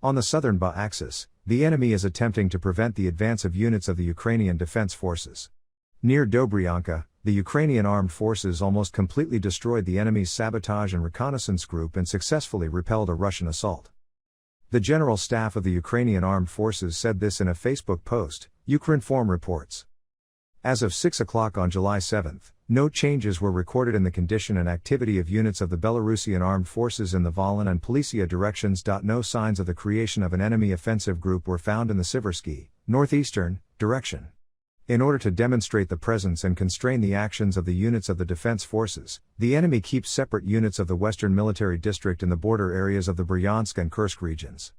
On the southern axis, the enemy is attempting to prevent the advance of units of the Ukrainian defense forces. Near Dobrianka, the Ukrainian armed forces almost completely destroyed the enemy's sabotage and reconnaissance group and successfully repelled a Russian assault. The General Staff of the Ukrainian Armed Forces said this in a Facebook post, Ukrinform reports. As of 6 o'clock on July 7, no changes were recorded in the condition and activity of units of the Belarusian armed forces in the Volyn and Policia directions. No signs of the creation of an enemy offensive group were found in the Siversky, northeastern, direction. In order to demonstrate the presence and constrain the actions of the units of the defense forces, the enemy keeps separate units of the Western Military District in the border areas of the Bryansk and Kursk regions.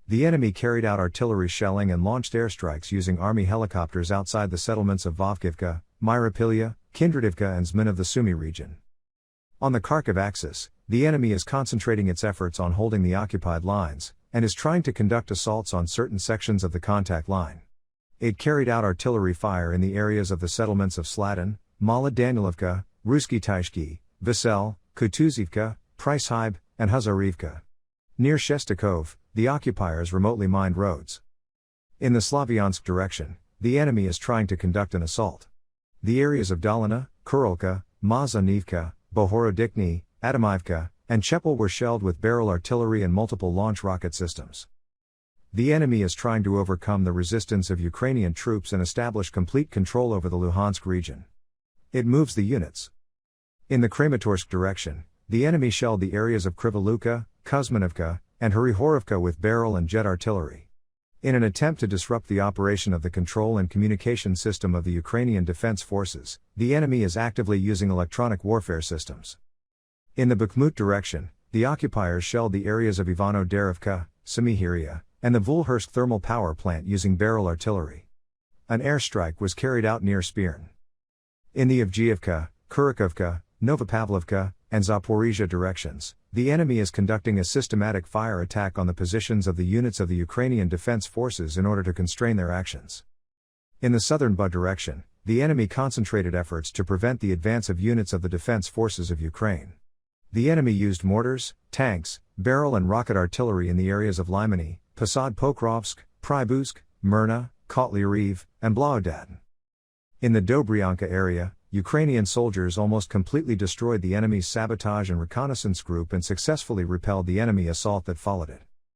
The enemy carried out artillery shelling and launched airstrikes using army helicopters outside the settlements of Vovkivka, Myropilya, Kindradivka and Zmin of the Sumy region. On the Kharkiv axis, the enemy is concentrating its efforts on holding the occupied lines, and is trying to conduct assaults on certain sections of the contact line. It carried out artillery fire in the areas of the settlements of Slatin, Mala Daniilivka, Ruski Taishki, Vesel, Kutuzivka, Pricehybe, and Hazarivka. Near Shestakov, the occupiers remotely mined roads. In the Slavyansk direction, the enemy is trying to conduct an assault. The areas of Dolina, Kurulka, Mazanivka, Bohorodikny, Adamivka, and Chepel were shelled with barrel artillery and multiple launch rocket systems. The enemy is trying to overcome the resistance of Ukrainian troops and establish complete control over the Luhansk region. It moves the units. In the Kramatorsk direction, the enemy shelled the areas of Krivoluka, Kuzmanivka, and Hryhorovka with barrel and jet artillery. In an attempt to disrupt the operation of the control and communication system of the Ukrainian defense forces, the enemy is actively using electronic warfare systems. In the Bakhmut direction, the occupiers shelled the areas of Ivano-Derivka, Semihiria, and the Vulhursk thermal power plant using barrel artillery. An airstrike was carried out near Spirn. In the Avdiivka, Kurikovka, Novopavlovka, and Zaporizhia directions, the enemy is conducting a systematic fire attack on the positions of the units of the Ukrainian defense forces in order to constrain their actions. In the southern direction, the enemy concentrated efforts to prevent the advance of units of the defense forces of Ukraine. The enemy used mortars, tanks, barrel and rocket artillery in the areas of Limany, Posad Pokrovsk, Prybusk, Myrna, Kotlyariv, and Blaodatin. In the Dobrianka area, Ukrainian soldiers almost completely destroyed the enemy's sabotage and reconnaissance group and successfully repelled the enemy assault that followed it.